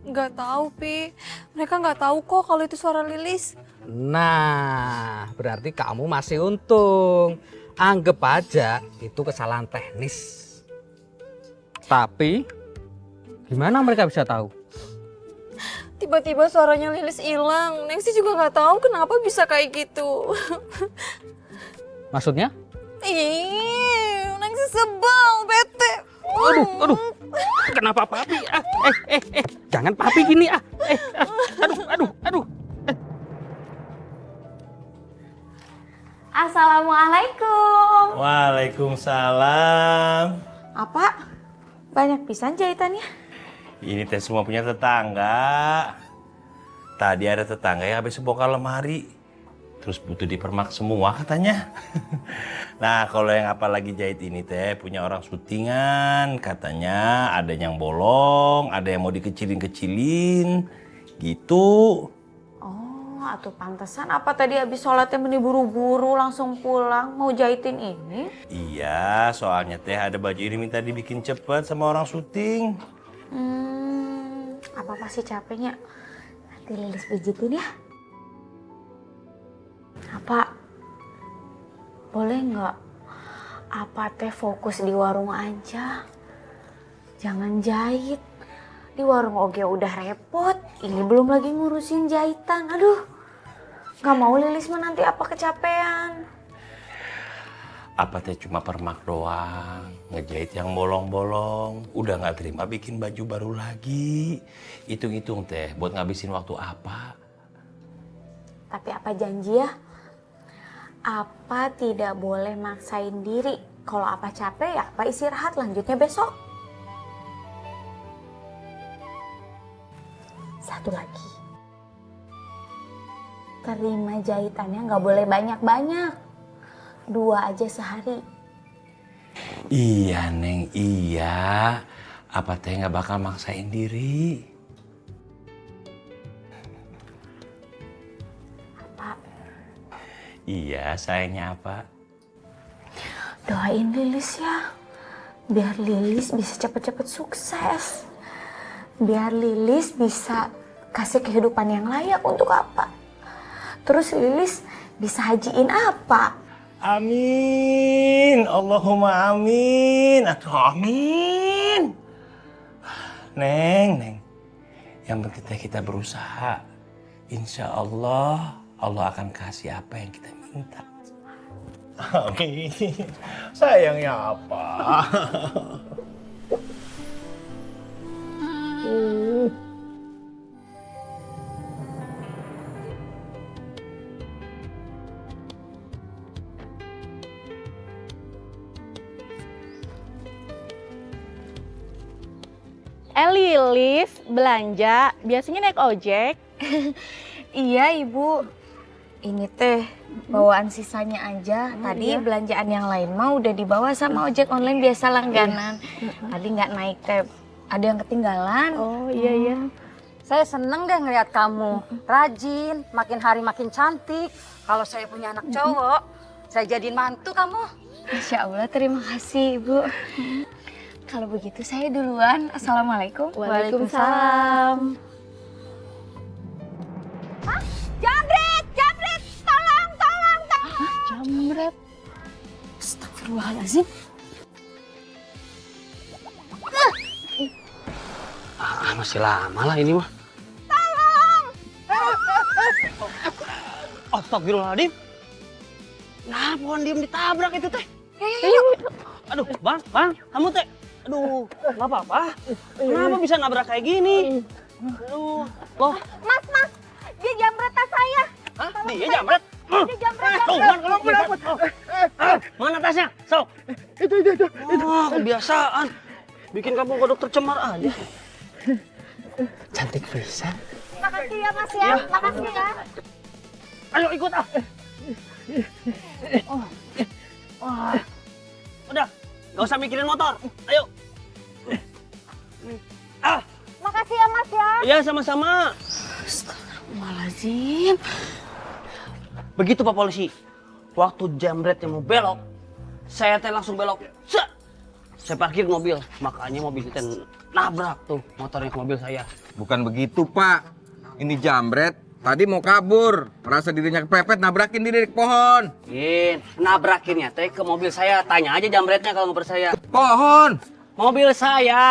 Nggak tahu, Pi. Mereka nggak tahu kok kalau itu suara Lilis. Nah, berarti kamu masih untung. Anggap aja itu kesalahan teknis. Tapi, gimana mereka bisa tahu? Tiba-tiba suaranya Lilis hilang. Nengsi juga nggak tahu kenapa bisa kayak gitu. Maksudnya? Ih, Nengsi sebel, bete. Aduh. Kenapa Papi? Jangan Papi gini ah. Aduh. Assalamualaikum. Waalaikumsalam. Apa? Banyak pisan jahitannya? Ini teh semua punya tetangga. Tadi ada tetangga yang habis bongkar lemari. Terus butuh dipermak semua katanya. Nah kalau yang apalagi jahit ini teh punya orang syutingan. Katanya ada yang bolong, ada yang mau dikecilin-kecilin. Gitu. Oh, atuh pantesan apa tadi habis sholatnya meni buru-buru langsung pulang mau jahitin ini? Iya, soalnya teh ada baju ini minta dibikin cepet sama orang syuting. Apa pasti capeknya? Nanti Lilis pijitin ya. Apa? Boleh nggak? Apa teh fokus di warung aja? Jangan jahit. Di warung oge udah repot. Ini belum lagi ngurusin jahitan. Aduh, nggak mau Lilis mah nanti apa kecapean. Apa teh cuma permak doang, ngejahit yang bolong-bolong, udah nggak terima bikin baju baru lagi. Hitung-hitung teh buat ngabisin waktu apa. Tapi apa janji ya? Apa tidak boleh maksain diri. Kalau apa capek ya apa istirahat, lanjutnya besok. Satu lagi. Terima jahitannya nggak boleh banyak-banyak. 2 aja sehari. Iya Neng, iya. Apa teh nggak bakal maksain diri. Apa? Iya, sayangnya apa? Doain Lilis ya. Biar Lilis bisa cepet-cepet sukses. Biar Lilis bisa kasih kehidupan yang layak untuk apa. Terus Lilis bisa hajiin apa. Amin, Allahumma amin, atuh amin. Neng, yang penting teh kita berusaha. Insya Allah, Allah akan kasih apa yang kita minta. Amin. Sayangnya apa? Lilis belanja biasanya naik ojek. Iya Ibu. Ini teh bawaan sisanya aja. Tadi belanjaan yang lain mah udah dibawa sama ojek online biasa langganan. Tadi nggak naik teh. Ada yang ketinggalan. Oh iya. Saya seneng deh ngeliat kamu rajin, makin hari makin cantik. Kalau saya punya anak cowok, saya jadiin mantu kamu. Masya Allah, terima kasih Ibu. Kalau begitu saya duluan. Assalamualaikum. Waalaikumsalam. Jamret, tolong. Jamret. Astagfirullahaladzim. Masih lama lah ini mah. Astagfirullahaladzim. Nah, pohon diem ditabrak itu teh. Aduh, bang, kamu teh. Aduh, nggak apa-apa. Kenapa bisa nabrak kayak gini? Aduh, loh. Mas, dia jamret tas saya. Hah? Dia jamret? Dia jamret. Tuh, kan kalau dapat. Mana tasnya? Sok. Itu. Oh, kebiasaan. Bikin kamu kodok tercemar aja. Cantik pisan. Makasih ya Mas ya. Makasih ya. Ayo ikut ah. Udah, gak usah mikirin motor. Ayo. Makasih ya Mas ya. Iya, sama-sama. Astagfirullahaladzim. Begitu Pak Polisi. Waktu jamretnya mau belok, saya teh langsung belok. Set. Saya parkir mobil, makanya mobil itu nabrak tuh motornya ke mobil saya. Bukan begitu, Pak. Ini jambret tadi mau kabur, merasa dirinya kepepet, nabrakin diri ke pohon. Nabrakinnya teh ke mobil saya. Tanya aja jambretnya kalau nggak percaya. Pohon. Mobil saya.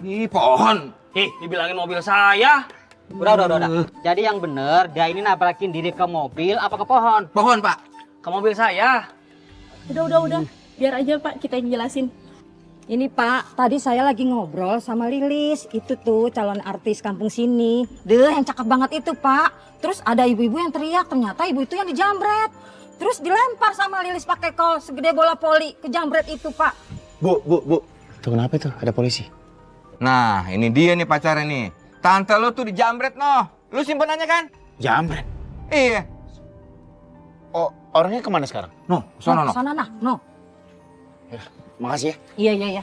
Ih, pohon. Dibilangin mobil saya. Udah. Jadi yang bener, dia ini nabrakin diri ke mobil apa ke pohon? Pohon, Pak. Ke mobil saya. Udah. Biar aja Pak kita yang jelasin. Ini Pak, tadi saya lagi ngobrol sama Lilis. Itu tuh calon artis kampung sini. Deh, yang cakep banget itu Pak. Terus ada ibu-ibu yang teriak, ternyata ibu itu yang dijamret. Terus dilempar sama Lilis pakai kol segede bola voli ke jambret itu, Pak. Bu. Tuh kenapa tuh? Ada polisi. Nah, ini dia nih pacarnya nih. Tante lo tuh dijambret, noh. Lu simpen aja kan? Jambret. Iya. Oh, orangnya kemana sekarang? No, sono, no. Sana nah, no. Makasih ya. Iya.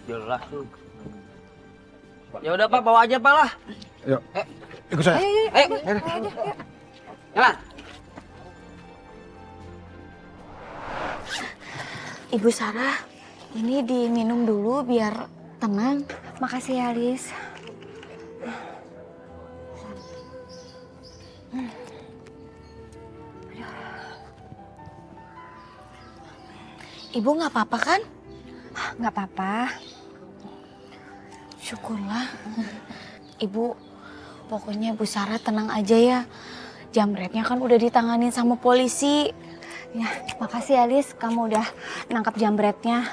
Jelas tuh. Ya udah Pak, bawa aja Pak lah. Yuk. Ikut saya. Ayo. Jalan. Ibu Sarah, ini diminum dulu biar tenang. Makasih ya, Lis. Ibu nggak apa-apa kan? Nggak apa-apa. Syukurlah. Ibu, pokoknya Bu Sarah tenang aja ya. Jambretnya kan udah ditanganin sama polisi. Ya, makasih ya Lis, kamu udah nangkap jambretnya.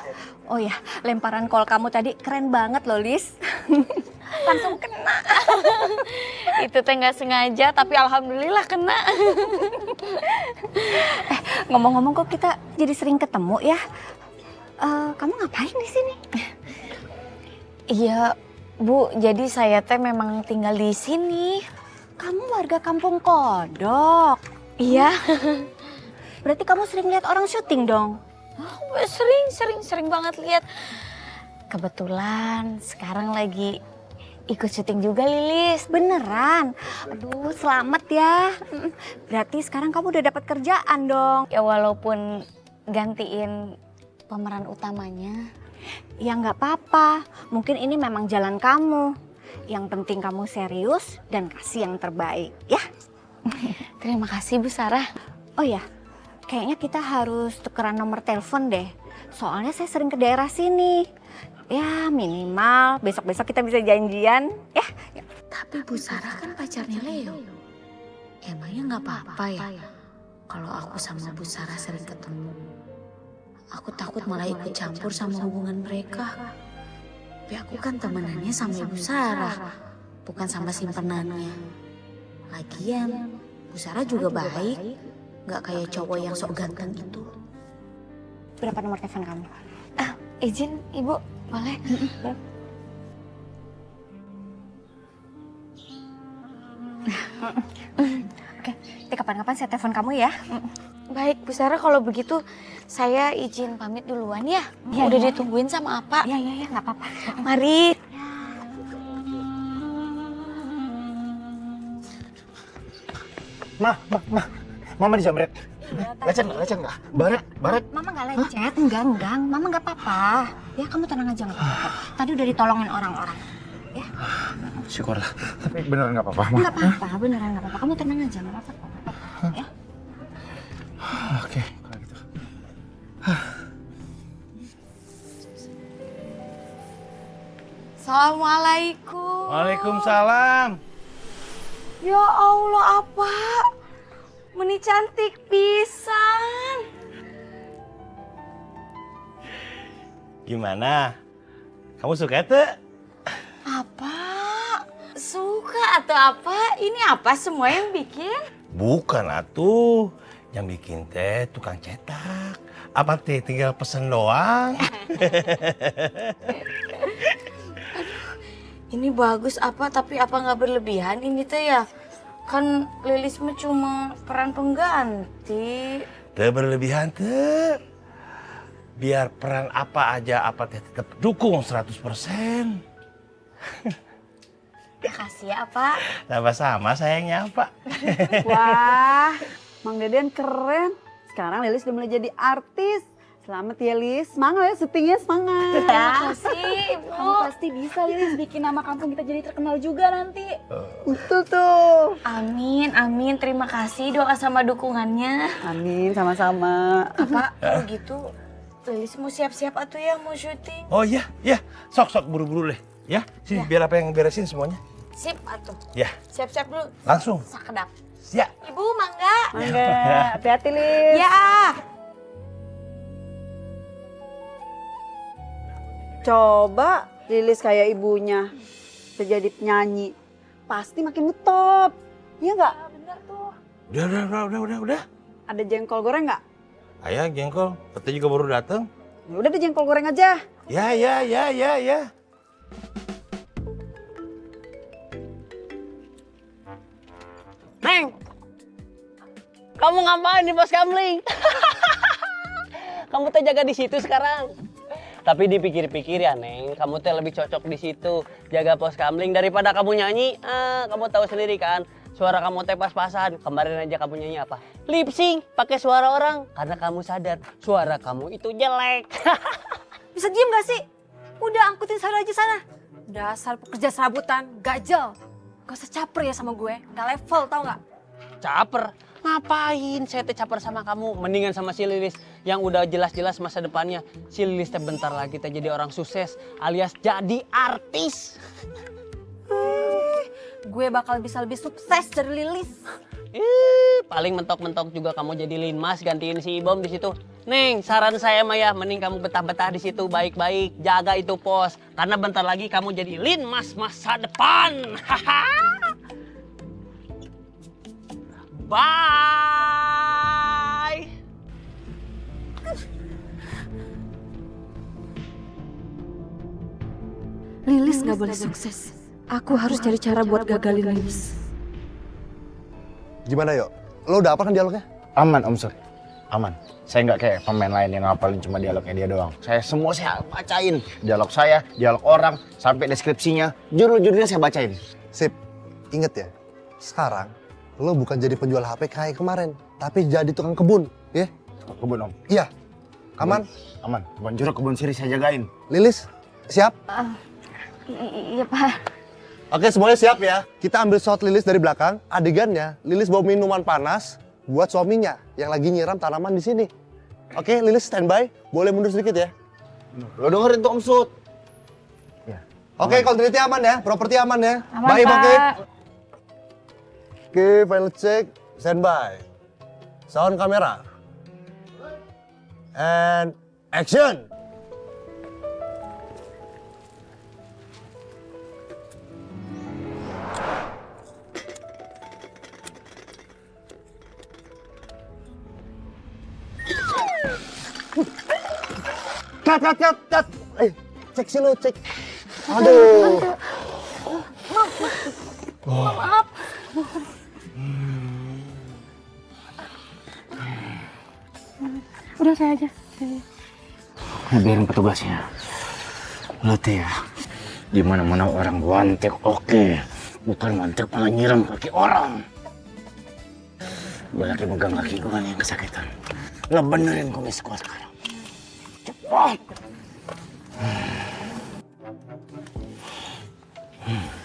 Oh ya, lemparan kol kamu tadi keren banget loh Lis. Langsung kena. Itu teh nggak sengaja, tapi alhamdulillah kena. Ngomong-ngomong kok kita jadi sering ketemu ya? Kamu ngapain di sini? Iya, Bu, jadi saya teh memang tinggal di sini. Kamu warga Kampung Kodok? Iya. Berarti kamu sering lihat orang syuting dong? Oh, sering banget lihat. Kebetulan sekarang lagi ikut syuting juga Lilis. Beneran? Aduh, selamat ya. Berarti sekarang kamu udah dapat kerjaan dong. Ya walaupun gantiin pemeran utamanya. Ya nggak apa-apa. Mungkin ini memang jalan kamu. Yang penting kamu serius dan kasih yang terbaik, ya. Terima kasih Bu Sarah. Oh ya, kayaknya kita harus tukeran nomor telepon deh. Soalnya saya sering ke daerah sini. Ya minimal besok-besok kita bisa janjian, ya. Tapi Bu Sarah kan pacarnya Leo. Emangnya nggak apa-apa ya kalau aku sama Bu Sarah sering ketemu? Aku takut malah ikut campur sama hubungan mereka. Tapi aku kan temenannya sama Ibu Sarah, bukan sama simpenannya. Lagian, Bu Sarah juga baik, nggak kayak cowok yang sok ganteng itu. Berapa nomor telepon kamu? Izin Ibu, boleh? Oke, nanti kapan-kapan saya telepon kamu ya. Baik, Bu Sarah, kalau begitu saya izin pamit duluan ya. Udah ditungguin sama Apa. Iya, nggak apa-apa. Mari. Mama dijambret. Lecet nggak? Baret. Mama nggak lecet, enggak. Mama nggak apa-apa. Ya, kamu tenang aja nggak apa-apa. Tadi udah ditolongin orang-orang. Ya. Syukurlah. Tapi beneran nggak apa-apa, Ma? Nggak apa-apa, beneran nggak apa-apa. Kamu tenang aja, nggak apa-apa. Ya. Oke, kalau gitu. Assalamualaikum. Waalaikumsalam. Ya Allah, Apa? Meni cantik pisan. Gimana? Kamu suka tuh? Apa? Suka atau apa? Ini apa semua yang bikin? Bukan atuh. Yang bikin teh tukang cetak. Apa teh tinggal pesen doang? Ini bagus Apa, tapi Apa nggak berlebihan ini teh ya? Kan Lilis mah cuma peran pengganti. Teh berlebihan teh. Biar peran apa aja apa teh tetap dukung 100%. Makasih ya Apa. Sama-sama sayangnya Pak. Wah, Mang Deden keren. Sekarang Lilis udah mulai jadi artis. Selamat ya Lis, semangat ya syutingnya, semangat. Makasih Ibu. Kamu pasti bisa Lilis bikin nama kampung kita jadi terkenal juga nanti. Betul tuh. Amin. Terima kasih doa sama dukungannya. Amin, sama-sama. Apa, kalau gitu Lilis mau siap-siap atuh ya mau syuting. Oh iya, sok buru-buru deh. Ya, sini biar apa yang beresin semuanya. Sip atuh. Ya. Siap-siap dulu. Langsung. Sakedap. Siap. Ibu, mangga. Mangga, hati-hati Lis. Ya. Coba Lilis kayak ibunya, bisa jadi penyanyi. Pasti makin ngetop. Iya nggak? Bener tuh. Udah. Ada jengkol goreng nggak? Ayah jengkol, Tete juga baru datang. Ya udah deh jengkol goreng aja. Ya. Neng, kamu ngapain di pos kamling? Kamu teh jaga di situ sekarang. Tapi dipikir-pikir ya Neng, kamu teh lebih cocok di situ jaga pos kamling daripada kamu nyanyi. Kamu tahu sendiri kan, suara kamu teh pas-pasan. Kemarin aja kamu nyanyi apa? Lip sync pakai suara orang karena kamu sadar suara kamu itu jelek. Bisa diem gak sih? Udah angkutin saya aja sana. Dasar pekerja serabutan, gajel. Gak usah caper ya sama gue, gak level tau gak? Caper? Ngapain saya teh caper sama kamu? Mendingan sama si Lilis yang udah jelas-jelas masa depannya. Si Lilis teh bentar lagi teh jadi orang sukses alias jadi artis. Gue bakal bisa lebih sukses dari Lilis. Paling mentok-mentok juga kamu jadi Linmas gantiin si Ibom di situ. Neng, saran saya mah ya mending kamu betah-betah di situ baik-baik, jaga itu pos karena bentar lagi kamu jadi Linmas masa depan. Bye. Lilis gak boleh sukses. Aku harus cari cara buat gagalin Lilis. Gimana yuk? Lo udah apa kan dialognya? Aman Om Sur, aman. Saya nggak kayak pemain lain yang ngapalin cuma dialognya dia doang. Saya semua saya bacain. Dialog saya, dialog orang, sampai deskripsinya, judul-judulnya saya bacain. Sip, inget ya, sekarang lo bukan jadi penjual HP kayak kemarin, tapi jadi tukang kebun, ya? Kebun Om? Iya. Aman? Aman. Kebun jeruk, kebun sirih saya jagain. Lilis, siap? Iya Pak. Oke, semuanya siap ya. Kita ambil shot Lilis dari belakang. Adegannya, Lilis bawa minuman panas buat suaminya yang lagi nyiram tanaman di sini. Oke, Lilis standby. Boleh mundur sedikit ya. Lo dengerin tuh Om Sud. Ya. Oke, continuity aman ya. Properti aman ya. Aman, Baik, Pak. oke. Oke, final check. Standby. Sound kamera. And action. Cut. Cek sih lo, cek. Aduh. Maaf. Udah saya aja. Biarin petugasnya. Lo tuh ya, di mana-mana orang wantek oke. Bukan wantek malah nyiram kaki orang. Gue lagi megang kaki gue nih yang kesakitan. Lo benerin kumis gue sekarang. Cepat.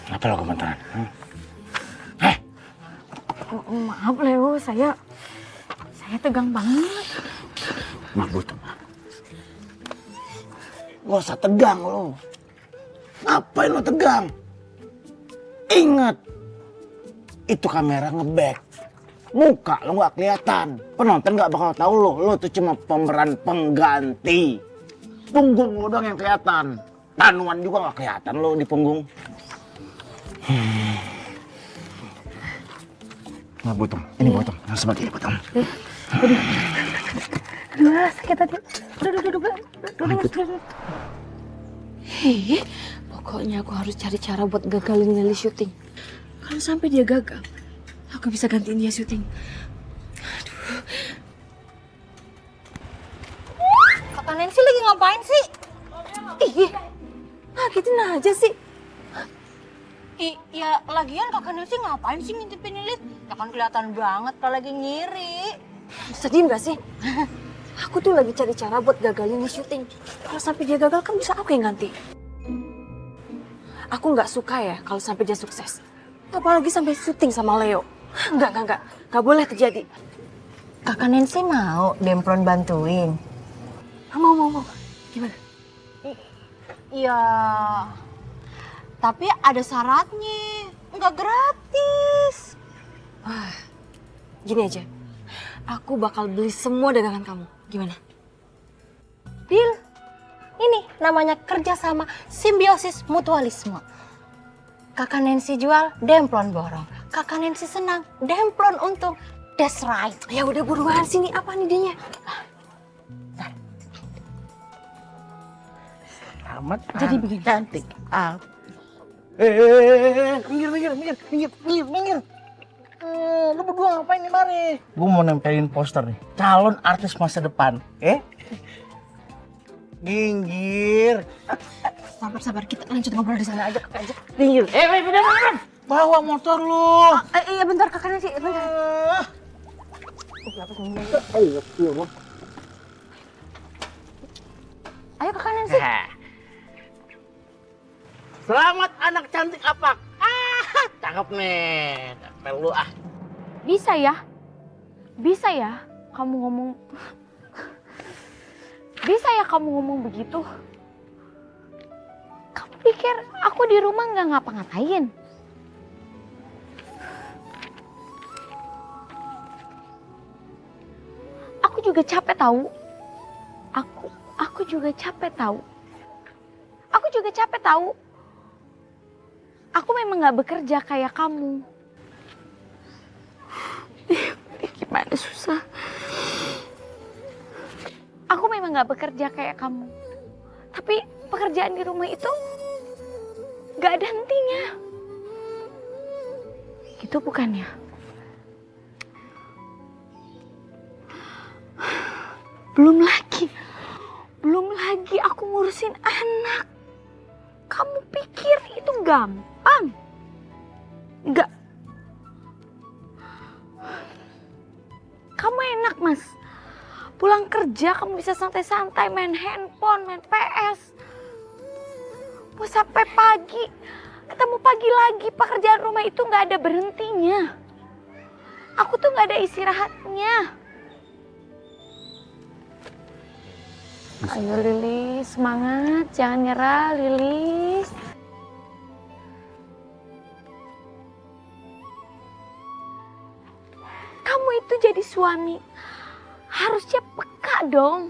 Apa lo gemetaran? Maaf Leo, saya tegang banget. Maaf butuh. Gak usah tegang lo. Ngapain lo tegang? Ingat, itu kamera nge-back. Muka lo gak kelihatan. Penonton gak bakal tahu lo tuh cuma pemeran pengganti. Punggung lo doang yang kelihatan. Tanuan juga gak kelihatan lo di punggung. Nah, Butom. Ini Butom. Yang sebelah kiri, Butom. Aduh, sakit tadi. Duduk. Hei, pokoknya aku harus cari cara buat gagalin Nelly syuting. Kalau sampai dia gagal, aku bisa gantiin dia syuting. Aduh. Kakak Nancy lagi ngapain sih? Ih, ngagetin aja sih. Ya lagian kakak Nancy ngapain sih ngintipin Lilis? Ya kan kelihatan banget kalau lagi ngiri. Bisa diem gak sih? Aku tuh lagi cari cara buat gagalin di syuting. Kalau sampai dia gagal kan bisa aku yang ganti. Aku nggak suka ya kalau sampai dia sukses. Apalagi sampai syuting sama Leo. Enggak. Nggak boleh terjadi. Kakak Nancy mau Demplon bantuin? Mau. Gimana? Iya. Tapi ada syaratnya. Nggak gratis. Gini aja. Aku bakal beli semua dagangan kamu. Gimana? Deal. Ini namanya kerjasama simbiosis mutualisme. Kakak Nancy jual, Demplon borong. Kakak Nancy senang, Demplon untung. That's right. Ya udah buruan sini, apa nih idenya? Selamat Jadi begini. cantik. Minggir. Lu berdua ngapain nih mari? Gue mau nempelin poster nih, calon artis masa depan. Minggir. Sabar, kita lanjut ngobrol di sana aja, aja. Minggir. Bener. Bawa motor lu. Iya bentar, Kak Nancy, bentar. Ayo Kak Nancy. Selamat anak cantik apa? Cakep nih. Nempel lu Bisa ya kamu ngomong. Bisa ya kamu ngomong begitu? Kamu pikir aku di rumah nggak ngapa-ngapain? Aku juga capek tahu. Aku juga capek tahu. Aku memang nggak bekerja kayak kamu. Gimana susah. Aku memang nggak bekerja kayak kamu. Tapi pekerjaan di rumah itu nggak ada hentinya. Gitu bukannya? Belum lagi aku ngurusin anak. Kamu pikir itu gampang? Enggak. Kamu enak, Mas. Pulang kerja kamu bisa santai-santai main handphone, main PS. Mau sampai pagi, ketemu pagi lagi. Pekerjaan rumah itu nggak ada berhentinya. Aku tuh nggak ada istirahatnya. Ayo Lilis, semangat, jangan nyerah Lilis. Kamu itu jadi suami, harusnya peka dong.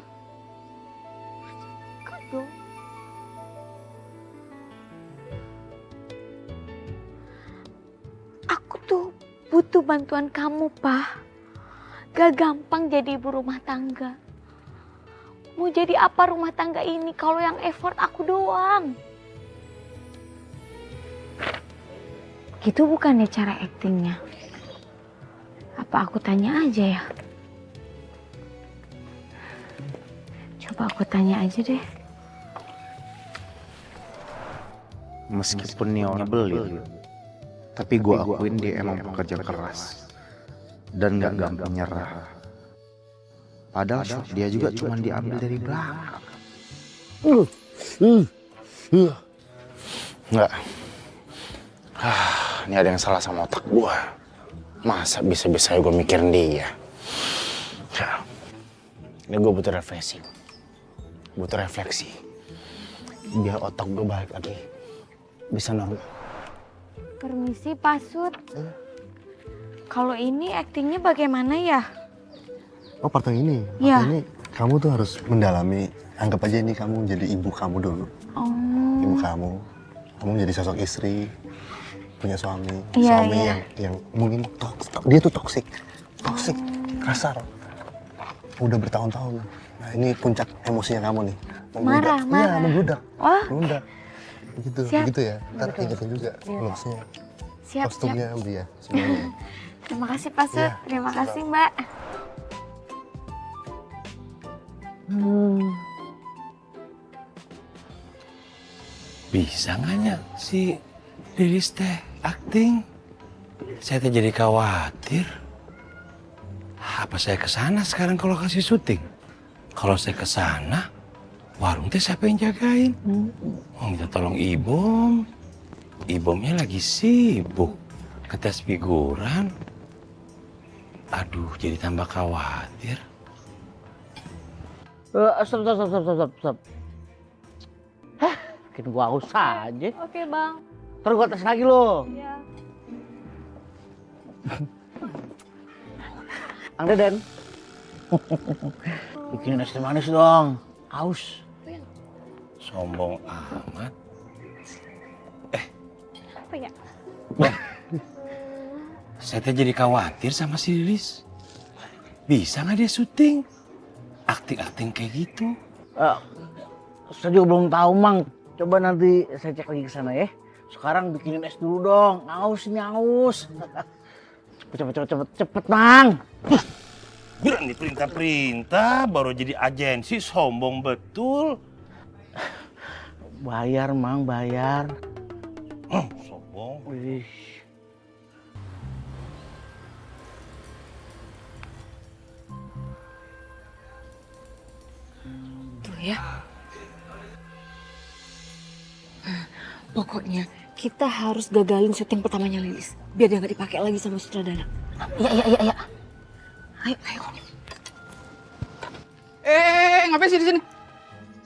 Aku tuh butuh bantuan kamu, Pak. Gak gampang jadi ibu rumah tangga. Mau jadi apa rumah tangga ini kalau yang effort aku doang? Gitu bukannya cara aktingnya? Apa aku tanya aja ya? Coba aku tanya aja deh. Meskipun Nio nyebelin, tapi gue akuin dia emang pekerja keras dan gak gampang nyerah. Padahal shot dia juga cuma diambil dari belakang. Enggak. Ini ada yang salah sama otak gue. Masa bisa-bisa gue mikirin dia? Ini gue butuh refreshing. Butuh refleksi. Biar otak gue balik lagi. Bisa normal. Permisi Pak Sud. Kalau ini aktingnya bagaimana ya? Oh, part yang ini. Iya. Part ini kamu tuh harus mendalami. Anggap aja ini kamu jadi ibu kamu dulu. Oh. Ibu kamu. Kamu jadi sosok istri, punya suami. Iya, Suami iya. yang mungkin dia tuh toksik, kasar. Udah bertahun-tahun. Nah, ini puncak emosinya kamu nih. Marah. Iya, membludak. Wah. Membludak. Begitu ya. Ntar ingetin juga looks-nya. Siap. Kostumnya dia semuanya. Terima kasih Pak Sud. Iya, Terima kasih Mbak. Bisa nggaknya si Lilis teh akting? Saya teh jadi khawatir. Apa saya kesana sekarang kalau kasih syuting? Kalau saya kesana, warung teh siapa yang jagain? Mau minta tolong Ibom. Ibomnya lagi sibuk ngetes figuran. Aduh, jadi tambah khawatir. Stop. Bikin gua haus aja. Oke Bang. Ntar gua tes lagi lo. Iya. Ang Deden. Bikin es teh manis dong. Haus. Sombong amat. Apa ya? Saya teh jadi khawatir sama si Lilis. Bisa nggak dia syuting? Akting-akting kayak gitu. Saya juga belum tahu, Mang. Coba nanti saya cek lagi ke sana ya. Sekarang bikinin es dulu dong. Aus ini aus. Cepet, Mang. Berani perintah-perintah, baru jadi agensi, sombong betul. Bayar, Mang, bayar. Sombong. Wih. Tuh ya. Pokoknya kita harus gagalin syuting pertamanya Lilis. Biar dia nggak dipakai lagi sama sutradara. Iya. Ayo. Ngapain sih di sini?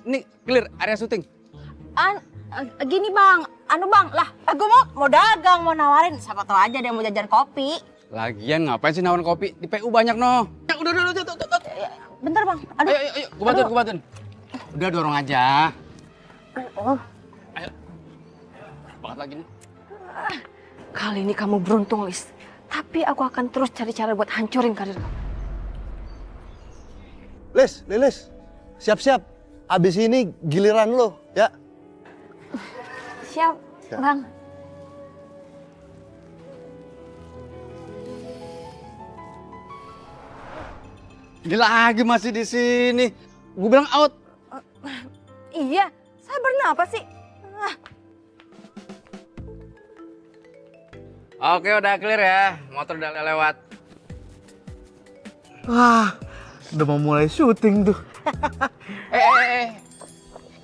Ini clear area syuting. Gini bang, bang, gue mau dagang, mau nawarin, siapa tahu aja dia mau jajan kopi. Lagian ngapain sih nawarin kopi? Di PU banyak no. Ya, udah. Bentar bang, aduh. Ayo, gua bantuin. Udah dorong aja. Ayo. Banget lagi nih. Kali ini kamu beruntung, Lis. Tapi aku akan terus cari cara buat hancurin karir kamu. Lilis, siap-siap. Abis ini giliran lo, ya. Siap, bang. Ini lagi masih di sini. Gue bilang out. Iya, sabar apa sih? Oke, udah clear ya. Motor udah lewat. Wah, udah mau mulai syuting tuh.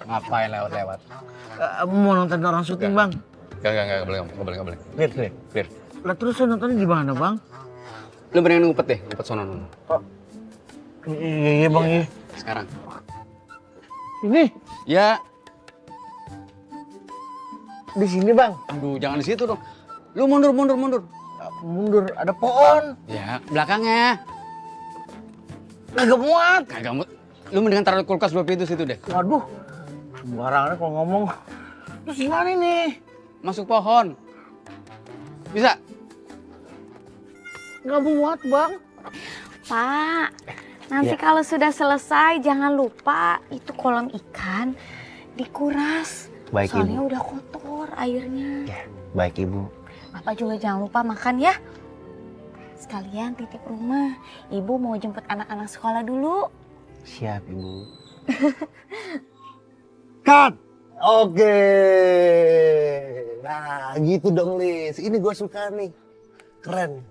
Ngapain lewat-lewat? Mau nonton orang syuting, Bang. Gak boleh. Clear. Lah terus saya nontonnya di mana, Bang? Lu mendingan ngumpet deh, ngumpet sono. Iya, Bang, iya. Sekarang. Ini? Ya. Di sini, Bang. Aduh, jangan di situ dong. Lu mundur. Mundur, ada pohon. Ya, belakangnya. Kagak muat. Kagak muat. Lu mendingan taruh kulkas 2 pintu situ deh. Waduh, sembarangan kalau ngomong. Terus gimana nih? Masuk pohon. Bisa? Nggak muat, Bang. Pak, nanti kalau sudah selesai jangan lupa itu kolam ikan dikuras. Baik, Soalnya Ibu. udah kotor airnya. Ya, baik, Ibu. Bapak juga jangan lupa makan ya. Sekalian titip rumah. Ibu mau jemput anak-anak sekolah dulu. Siap, Ibu. Cut! Oke. Nah, gitu dong, Lis. Ini gue suka nih. Keren.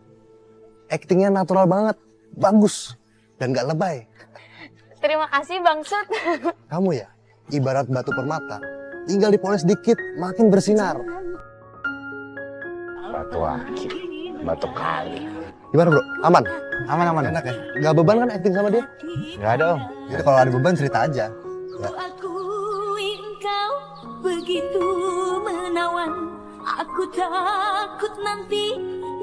Aktingnya natural banget. Bagus. Dan gak lebay. Terima kasih Bang Sud. Kamu ya, ibarat batu permata. Tinggal dipoles dikit, makin bersinar. Batu akik, batu kali. Gimana bro? Aman? Aman. Enak ya? Gak beban kan acting sama dia? Gak ada, Om. Jadi kalau ada beban cerita aja. Ya. Akui engkau begitu menawan. Aku takut nanti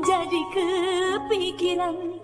jadi kepikiran.